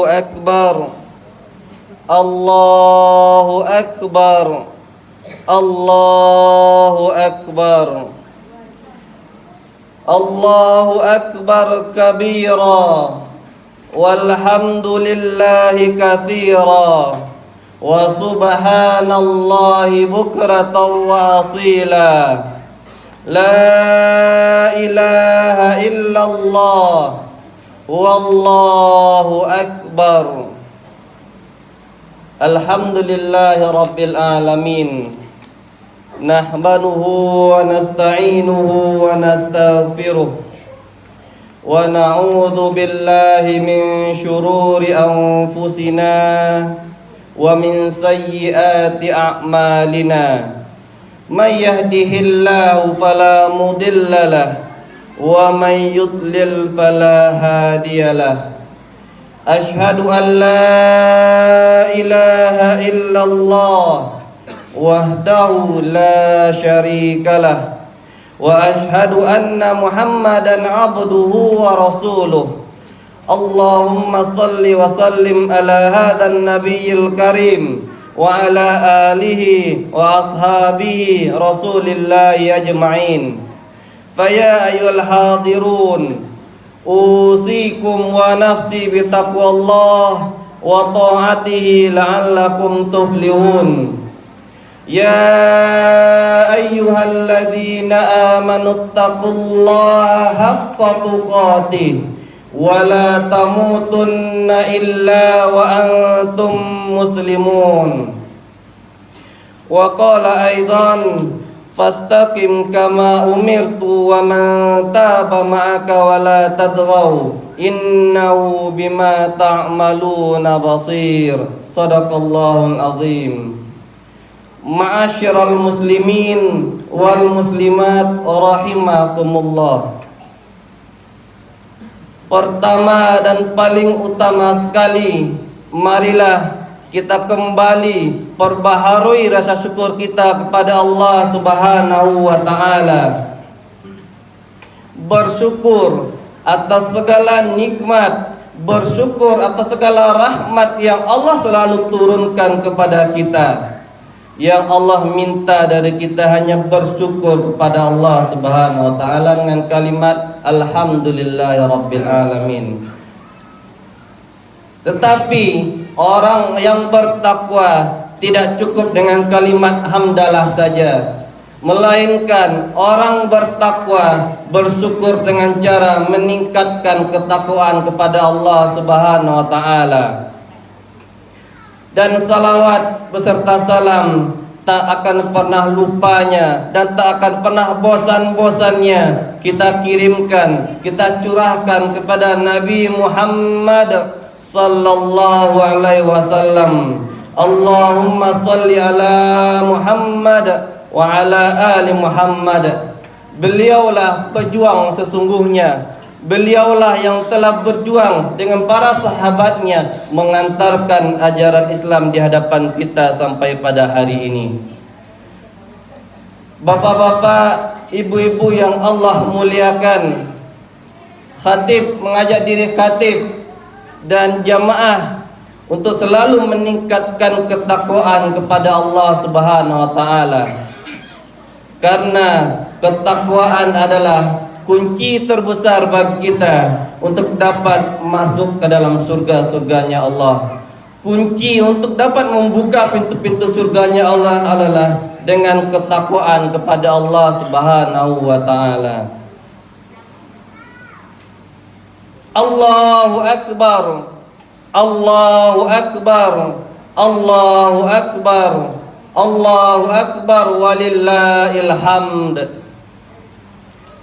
أكبر الله أكبر الله أكبر الله أكبر كبيرا والحمد لله كثيرا وسبحان الله بكرة وأصيلا لا إله إلا الله والله أكبر الحمد لله رب العالمين نحمده ونستعينه ونستغفره ونعوذ بالله من شرور أنفسنا ومن سيئات أعمالنا من يهده الله فلا مضل له ومن يضلل فلا هادي له أشهد أن لا إله إلا الله وحده لا شريك له وأشهد أن محمدا عبده ورسوله اللهم صل وسلم على هذا النبي الكريم وعلى آله وأصحابه رسول الله أجمعين فيا أيها الحاضرون أوصيكم ونفسي بتقوى الله وطاعته لعلكم تفلحون يا أيها الذين آمنوا اتقوا الله حق تقاته ولا تموتن إلا وأنتم مسلمون وقال أيضا فاستقم كما أمرت ومن تاب معك ولا تطغوا إنه بما تعملون بصير صدق الله العظيم Ma'asyiral muslimin wal muslimat rahimakumullah. Pertama dan paling utama sekali, marilah kita kembali perbaharui rasa syukur kita kepada Allah Subhanahu wa taala. Bersyukur atas segala nikmat, bersyukur atas segala rahmat yang Allah selalu turunkan kepada kita. Yang Allah minta dari kita hanya bersyukur kepada Allah Subhanahu wa taala dengan kalimat alhamdulillahirabbil alamin. Tetapi orang yang bertakwa tidak cukup dengan kalimat hamdalah saja, melainkan orang bertakwa bersyukur dengan cara meningkatkan ketakwaan kepada Allah Subhanahu wa taala. Dan salawat beserta salam tak akan pernah lupanya dan tak akan pernah bosan-bosannya kita kirimkan, kita curahkan kepada Nabi Muhammad sallallahu alaihi wasallam. Allahumma salli ala Muhammad wa ala ali Muhammad. Beliaulah pejuang sesungguhnya. Beliaulah yang telah berjuang dengan para sahabatnya mengantarkan ajaran Islam di hadapan kita sampai pada hari ini. Bapak-bapak, ibu-ibu yang Allah muliakan, khatib mengajak diri khatib dan jamaah untuk selalu meningkatkan ketakwaan kepada Allah Subhanahu wa taala. Karena ketakwaan adalah kunci terbesar bagi kita untuk dapat masuk ke dalam surga-surganya Allah. Kunci untuk dapat membuka pintu-pintu surganya Allah adalah dengan ketakwaan kepada Allah Subhanahu wa taala. Allahu akbar. Allahu akbar. Allahu akbar. Allahu akbar walillahil hamd.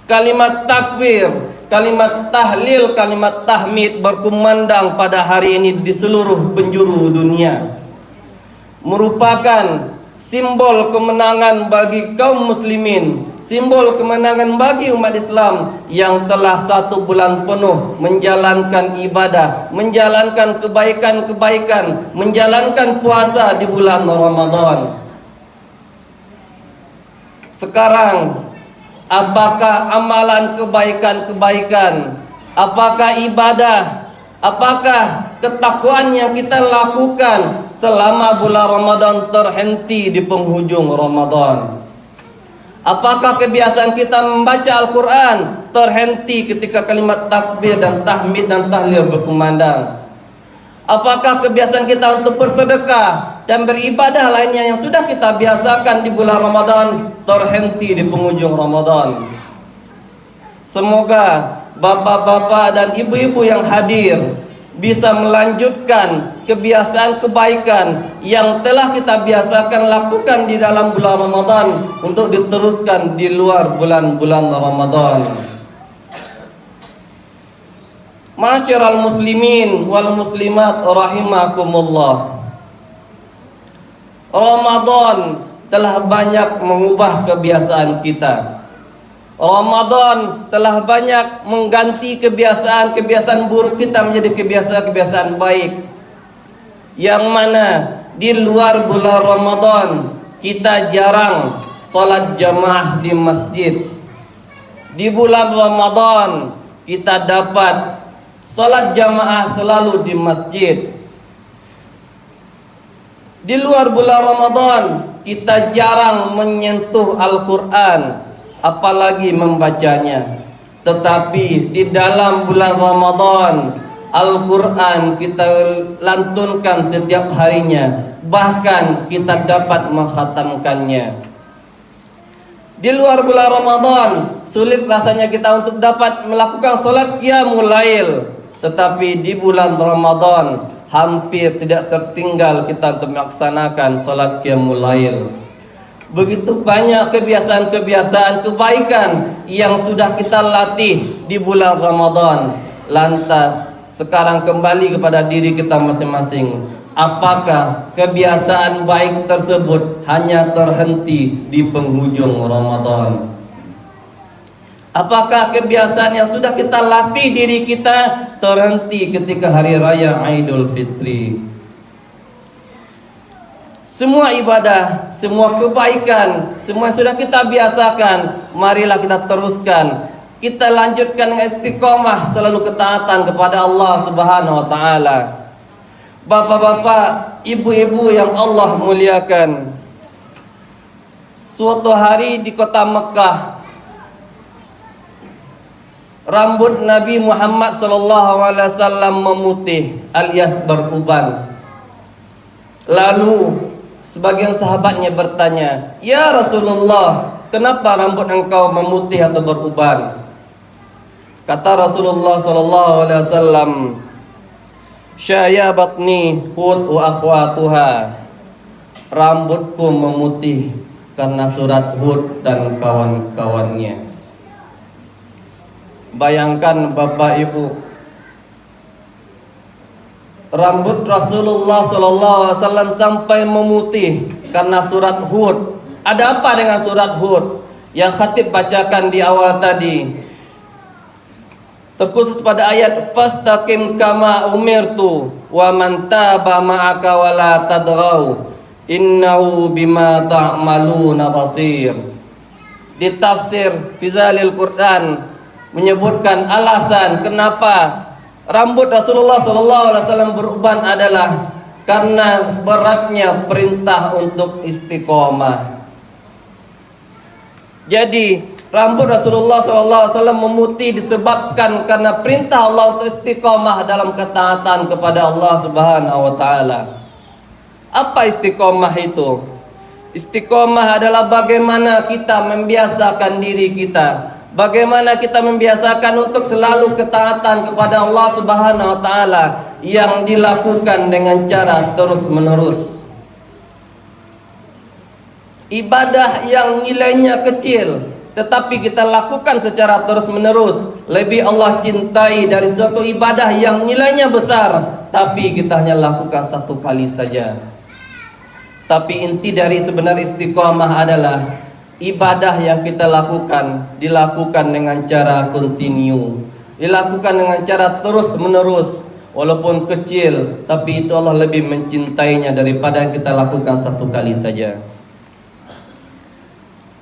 Kalimat takbir, kalimat tahlil, kalimat tahmid berkumandang pada hari ini di seluruh penjuru dunia. Merupakan simbol kemenangan bagi kaum muslimin, simbol kemenangan bagi umat Islam yang telah 1 bulan penuh menjalankan ibadah, menjalankan kebaikan-kebaikan, menjalankan puasa di bulan Ramadan. Sekarang, apakah amalan kebaikan-kebaikan, apakah ibadah, apakah ketakwaan yang kita lakukan selama bulan Ramadan terhenti di penghujung Ramadan? Apakah kebiasaan kita membaca Al-Quran terhenti ketika kalimat takbir dan tahmid dan tahlil berkumandang? Apakah kebiasaan kita untuk bersedekah dan beribadah lainnya yang sudah kita biasakan di bulan Ramadan terhenti di penghujung Ramadan? Semoga bapak-bapak dan ibu-ibu yang hadir bisa melanjutkan kebiasaan kebaikan yang telah kita biasakan lakukan di dalam bulan Ramadan untuk diteruskan di luar bulan-bulan Ramadan. Ma'asyiral muslimin wal muslimat rahimakumullah. Ramadan telah banyak mengubah kebiasaan kita. Ramadan telah banyak mengganti kebiasaan-kebiasaan buruk kita menjadi kebiasaan-kebiasaan baik. Yang mana di luar bulan Ramadan kita jarang salat jamaah di masjid. Di bulan Ramadan kita dapat salat jamaah selalu di masjid. Di luar bulan Ramadan kita jarang menyentuh Al-Quran, apalagi membacanya. Tetapi di dalam bulan Ramadan Al-Quran kita lantunkan setiap harinya, bahkan kita dapat mengkhatamkannya. Di luar bulan Ramadan sulit rasanya kita untuk dapat melakukan salat qiyamul lail, tetapi di bulan Ramadan hampir tidak tertinggal kita untuk melaksanakan salat qiyamul lail. Begitu banyak kebiasaan-kebiasaan kebaikan yang sudah kita latih di bulan Ramadan. Lantas sekarang kembali kepada diri kita masing-masing. Apakah kebiasaan baik tersebut hanya terhenti di penghujung Ramadan? Apakah kebiasaan yang sudah kita latih diri kita terhenti ketika hari raya Idul Fitri? Semua ibadah, semua kebaikan, semua yang sudah kita biasakan, marilah kita teruskan. Kita lanjutkan dengan istiqomah selalu ketaatan kepada Allah Subhanahu wa taala. Bapak-bapak, ibu-ibu yang Allah muliakan. Suatu hari di kota Mekah, rambut Nabi Muhammad SAW memutih alias beruban. Lalu sebagian sahabatnya bertanya, "Ya Rasulullah, kenapa rambut engkau memutih atau beruban?" Kata Rasulullah SAW, "Syayabatni Hud wa akhwatuha." Rambutku memutih karena surat Hud dan kawan-kawannya. Bayangkan Bapak Ibu, rambut Rasulullah SAW sampai memutih karena surat Hud. Ada apa dengan surat Hud yang khatib bacakan di awal tadi? Terkhusus pada ayat fastaqim kama umirtu wa man taba ma'aka wa la tadghaw innahu bima ta'maluna basir. Di tafsir Fizalil Quran menyebutkan alasan kenapa rambut Rasulullah SAW beruban adalah karena beratnya perintah untuk istiqomah. Jadi rambut Rasulullah SAW memutih disebabkan karena perintah Allah untuk istiqomah dalam ketaatan kepada Allah Subhanahu wa taala. Apa istiqomah itu? Istiqomah adalah bagaimana kita membiasakan diri kita, bagaimana kita membiasakan untuk selalu ketaatan kepada Allah Subhanahu wa taala yang dilakukan dengan cara terus-menerus. Ibadah yang nilainya kecil tetapi kita lakukan secara terus-menerus lebih Allah cintai dari suatu ibadah yang nilainya besar tapi kita hanya lakukan satu kali saja. Tapi inti dari sebenarnya istiqomah adalah ibadah yang kita lakukan dilakukan dengan cara continue, dilakukan dengan cara terus-menerus. Walaupun kecil, tapi itu Allah lebih mencintainya daripada yang kita lakukan satu kali saja.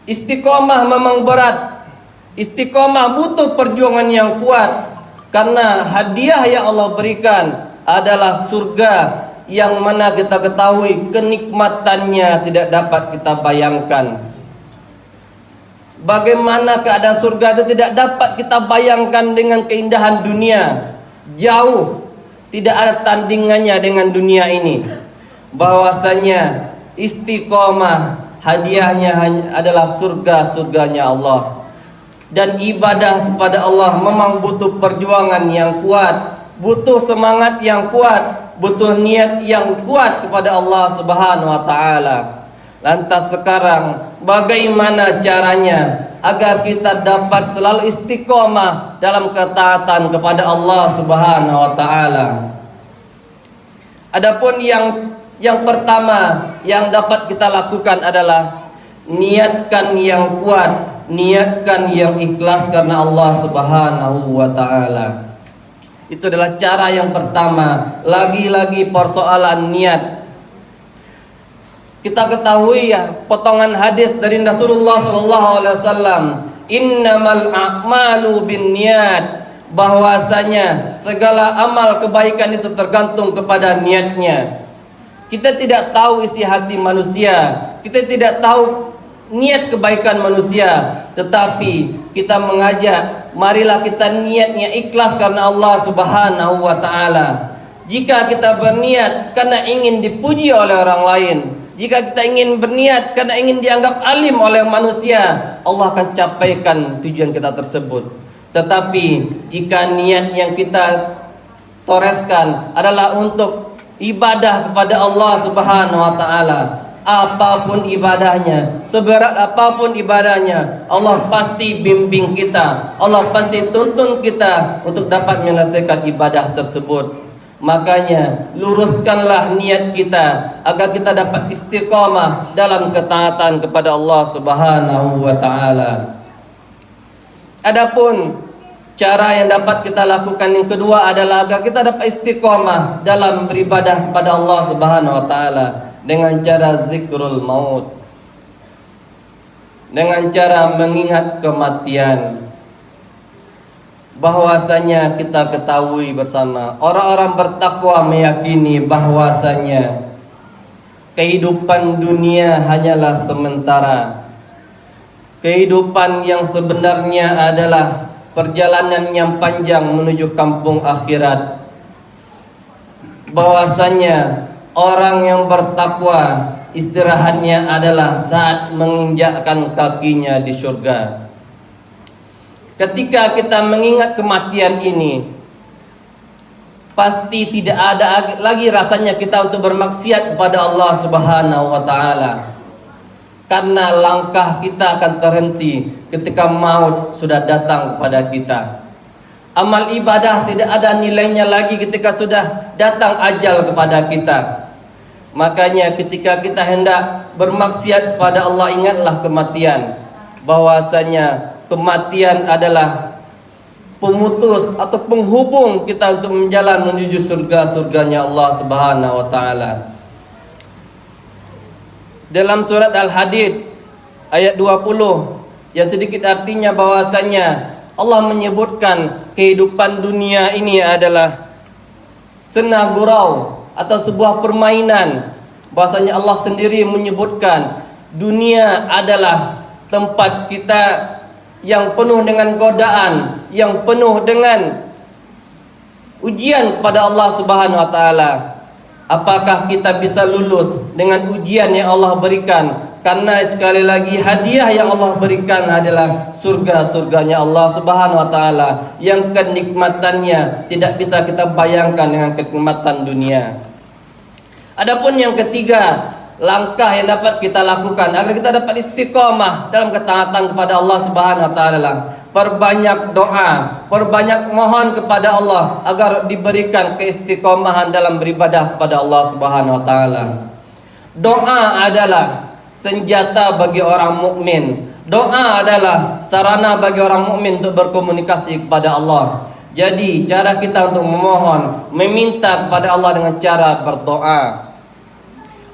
Istiqomah memang berat. Istiqomah butuh perjuangan yang kuat. Karena hadiah yang Allah berikan adalah surga yang mana kita ketahui kenikmatannya tidak dapat kita bayangkan. Bagaimana keadaan surga itu tidak dapat kita bayangkan dengan keindahan dunia. Jauh, tidak ada tandingannya dengan dunia ini. Bahwasanya istiqomah hadiahnya adalah surganya Allah. Dan ibadah kepada Allah memang butuh perjuangan yang kuat, butuh semangat yang kuat, butuh niat yang kuat kepada Allah Subhanahu wa taala. Lantas sekarang bagaimana caranya agar kita dapat selalu istiqomah dalam ketaatan kepada Allah Subhanahu wa taala? Adapun yang pertama yang dapat kita lakukan adalah niatkan yang kuat, niatkan yang ikhlas karena Allah Subhanahu wa taala. Itu adalah cara yang pertama. Lagi-lagi persoalan niat. Kita ketahui ya potongan hadis dari Rasulullah SAW, innamal a'malu binniyat, bahwasanya segala amal kebaikan itu tergantung kepada niatnya. Kita tidak tahu isi hati manusia, kita tidak tahu niat kebaikan manusia, tetapi kita mengajak, marilah kita niatnya ikhlas karena Allah Subhanahu wa taala. Jika kita berniat karena ingin dipuji oleh orang lain, jika kita ingin berniat karena ingin dianggap alim oleh manusia, Allah akan capaikan tujuan kita tersebut. Tetapi jika niat yang kita toreskan adalah untuk ibadah kepada Allah Subhanahu wa taala, apapun ibadahnya, seberat apapun ibadahnya, Allah pasti bimbing kita, Allah pasti tuntun kita untuk dapat menyelesaikan ibadah tersebut. Makanya luruskanlah niat kita agar kita dapat istiqamah dalam ketaatan kepada Allah Subhanahu wa taala. Adapun cara yang dapat kita lakukan yang kedua adalah agar kita dapat istiqamah dalam beribadah kepada Allah Subhanahu wa taala dengan cara zikrul maut, dengan cara mengingat kematian. Bahwasanya kita ketahui bersama, orang-orang bertakwa meyakini bahwasanya kehidupan dunia hanyalah sementara. Kehidupan yang sebenarnya adalah perjalanan yang panjang menuju kampung akhirat. Bahwasanya orang yang bertakwa istirahatnya adalah saat menginjakkan kakinya di surga. Ketika kita mengingat kematian ini, pasti tidak ada lagi rasanya kita untuk bermaksiat kepada Allah Subhanahu wa taala. Karena langkah kita akan terhenti ketika maut sudah datang kepada kita. Amal ibadah tidak ada nilainya lagi ketika sudah datang ajal kepada kita. Makanya ketika kita hendak bermaksiat kepada Allah, ingatlah kematian. Bahwasanya kematian adalah pemutus atau penghubung kita untuk menjalan menuju surga-surganya Allah Subhanahu wa taala. Dalam surat Al-Hadid ayat 20 yang sedikit artinya bahwasanya Allah menyebutkan kehidupan dunia ini adalah sena gurau atau sebuah permainan. Bahwasanya Allah sendiri menyebutkan dunia adalah tempat kita yang penuh dengan godaan, yang penuh dengan ujian kepada Allah Subhanahu wa taala. Apakah kita bisa lulus dengan ujian yang Allah berikan? Karena sekali lagi hadiah yang Allah berikan adalah surga-surganya Allah Subhanahu wa taala yang kenikmatannya tidak bisa kita bayangkan dengan kenikmatan dunia. Adapun yang ketiga, langkah yang dapat kita lakukan agar kita dapat istiqomah dalam ketaatan kepada Allah Subhanahu wa taala, perbanyak doa, perbanyak mohon kepada Allah agar diberikan keistiqomahan dalam beribadah kepada Allah Subhanahu wa taala. Doa adalah senjata bagi orang mukmin. Doa adalah sarana bagi orang mukmin untuk berkomunikasi kepada Allah. Jadi cara kita untuk memohon, meminta kepada Allah dengan cara berdoa.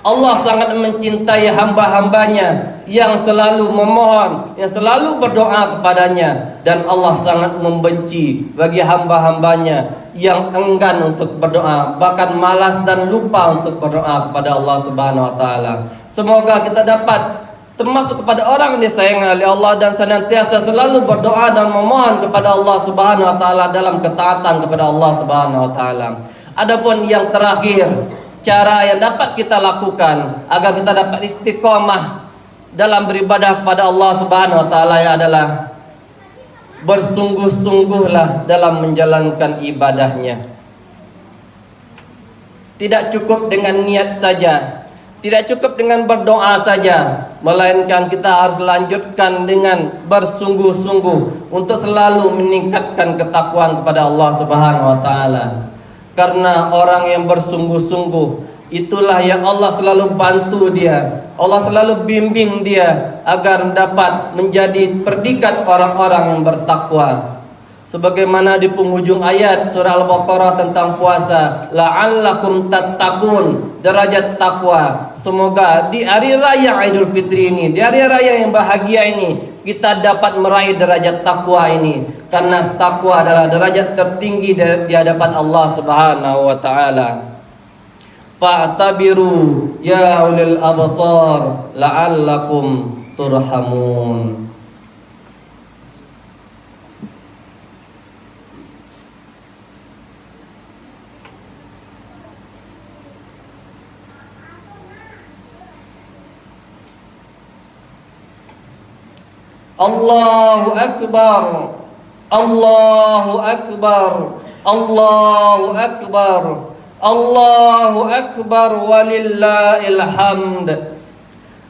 Allah sangat mencintai hamba-hambanya yang selalu memohon, yang selalu berdoa kepadanya. Dan Allah sangat membenci bagi hamba-hambanya yang enggan untuk berdoa, bahkan malas dan lupa untuk berdoa kepada Allah Subhanahu wa taala. Semoga kita dapat termasuk kepada orang yang disayangi oleh Allah dan senantiasa selalu berdoa dan memohon kepada Allah Subhanahu wa taala dalam ketaatan kepada Allah Subhanahu wa taala. Adapun yang terakhir, cara yang dapat kita lakukan agar kita dapat istiqomah dalam beribadah kepada Allah Subhanahu wa taala adalah bersungguh-sungguhlah dalam menjalankan ibadahnya. Tidak cukup dengan niat saja, tidak cukup dengan berdoa saja, melainkan kita harus lanjutkan dengan bersungguh-sungguh untuk selalu meningkatkan ketakwaan kepada Allah Subhanahu wa taala. Karena orang yang bersungguh-sungguh, itulah yang Allah selalu bantu dia, Allah selalu bimbing dia agar dapat menjadi predikat orang-orang yang bertakwa. Sebagaimana di penghujung ayat surah Al-Baqarah tentang puasa, la'allakum tattaqun, derajat takwa. Semoga di hari raya Idul Fitri ini, di hari raya yang bahagia ini, kita dapat meraih derajat takwa ini. Karena takwa adalah derajat tertinggi di hadapan Allah Subhanahu wa taala. Fa'tabiru ya ulil absar la'allakum turhamun. Allahu akbar, Allahu akbar, Allahu akbar, Allahu akbar, walillahil hamd.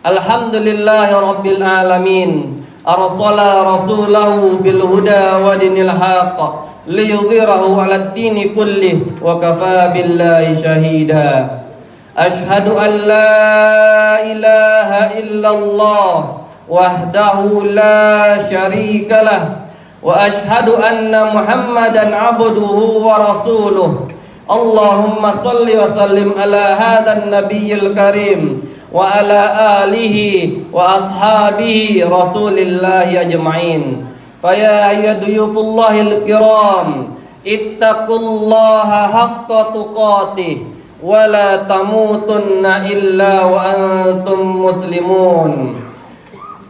Alhamdulillahi rabbil alamin, arsala rasulahu bil huda wa dinil haqq liyudhhirahu 'alad dini kullih wa kafa billahi shahida. Ashhadu an la ilaha illallah wahdahu la syarika lah, wa ashhadu anna Muhammadan abduhu wa rasuluh. Allahumma salli wa sallim ala hadzal nabiyil karim wa ala alihi wa ashabihi rasulillahi ajma'in. Faya ayyuhaduyufullahil kiram, ittaqullaha haqqa tuqatih wa la tamutunna illa wa antum muslimun.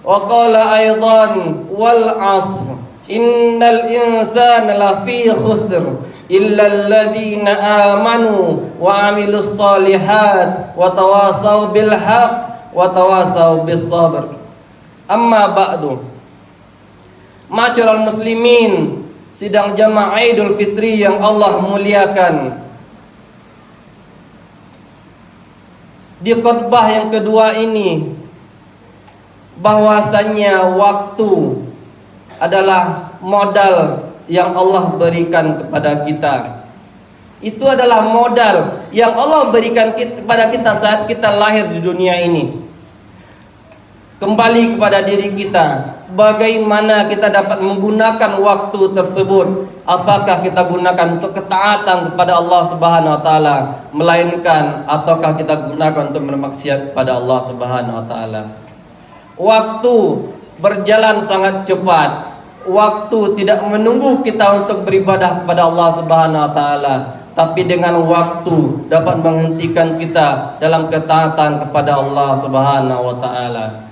Wa qala aidan wal 'ashr innal insana lafi khusr illa alladziina aamanu wa 'amilus shalihat wa tawasaw bil haqq wa tawasaw bis sabr. Amma ba'du. Masyiral muslimin, sidang jamaah Idul Fitri yang Allah muliakan. Di khutbah yang kedua ini, bahwasannya waktu adalah modal yang Allah berikan kepada kita. Itu adalah modal yang Allah berikan kepada kita saat kita lahir di dunia ini. Kembali kepada diri kita, bagaimana kita dapat menggunakan waktu tersebut. Apakah kita gunakan untuk ketaatan kepada Allah Subhanahu wa taala, melainkan ataukah kita gunakan untuk bermaksiat kepada Allah Subhanahu wa taala. Waktu berjalan sangat cepat. Waktu tidak menunggu kita untuk beribadah kepada Allah Subhanahu wa taala, tapi dengan waktu dapat menghentikan kita dalam ketaatan kepada Allah Subhanahu wa taala.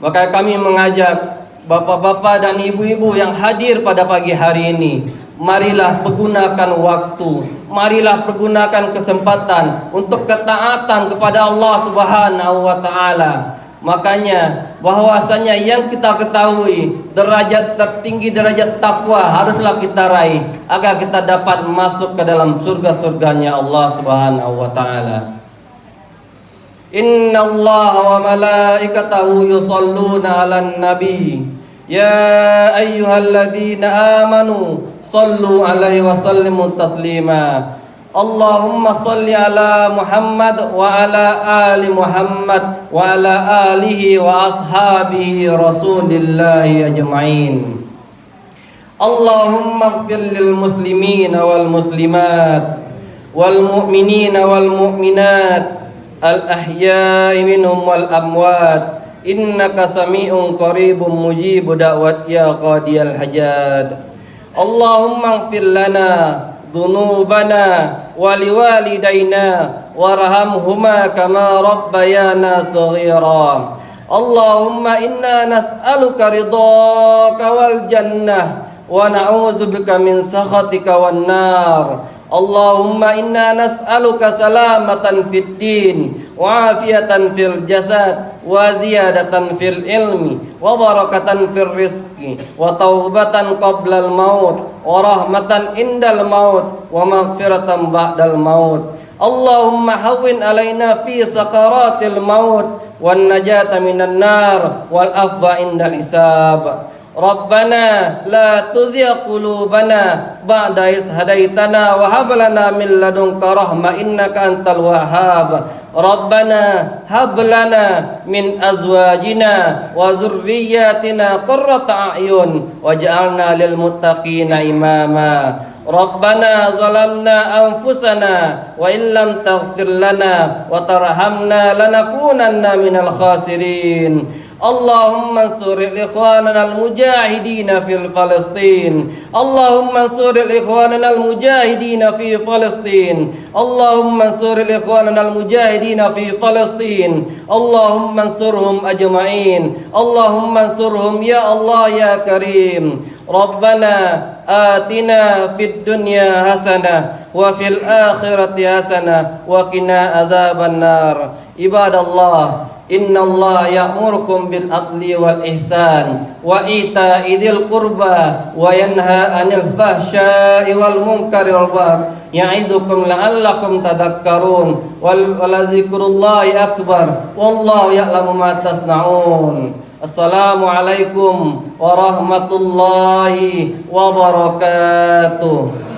Maka kami mengajak bapak-bapak dan ibu-ibu yang hadir pada pagi hari ini, marilah pergunakan waktu, marilah pergunakan kesempatan untuk ketaatan kepada Allah Subhanahu wa taala. Makanya bahwasanya yang kita ketahui, derajat tertinggi, derajat takwa haruslah kita raih agar kita dapat masuk ke dalam surga-surganya Allah Subhanahu wa taala. Inna Allah wa malaikatahu yusalluna 'alan nabi. Ya ayyuhalladzina amanu sallu 'alaihi wa sallimu taslima. Allahumma salli ala Muhammad wa ala ali Muhammad wa ala alihi wa ashabihi rasulillahi ajma'in. Allahumma ighfir lil muslimina wal muslimat wal mu'minina wal mu'minat al-ahya'i minhum wal amwat innaka sami'un qaribun mujibu da'wat ya qadiyal hajat. Allahumma ighfir lana dhunubana wa liwalidayna warhamhuma kama rabbayana saghira. Allahumma inna nas'aluka ridhaka wal jannah wa na'udzubika min sakhatika wan nar. Allahumma inna nas'aluka salamatan fid din wa afiyatan fil jasad wa ziyadatan fil ilmi wa barakatan fil rizqi wa taubatan qablal maut wa rahmatan indal maut wa maghfiratan ba'dal maut. Allahumma hawwin alaina fi sakaratil maut wan najata minan nar wal afwa indal hisab. Rabbana la tuzigh qulubana ba'da idh hadaitana wa hab lana min ladunka rahmah innaka antal wahhab. Rabbana hab lana min azwajina wa dzurriyyatina qurrata a'yun waj'alna lil muttaqina imama. Rabbana zalamna anfusana wa illam taghfir lana wa tarhamna lanakunanna minal khasirin. Allahumma ansur ikhwanana al-mujahidin fi Palestin. Allahumma ansur ikhwanana al-mujahidin fi Palestin. Allahumma ansur ikhwanana al-mujahidin fi Palestin. Allahumma ansurhum ajma'in. Allahumma ansurhum ya Allah ya Karim. Rabbana atina fid dunya hasanah wa fil akhirati hasanah wa qina azaban nar. Ibadallah, innallaha ya'murukum bil adli wal ihsan wa ita'i dzil qurba wa yanha 'anil fahsya'i wal munkari wal baghi ya'idzukum la'allakum tadhakkarun wal zikrullahi akbar wallahu ya'lamu ma tasna'un. Assalamualaikum warahmatullahi wabarakatuh.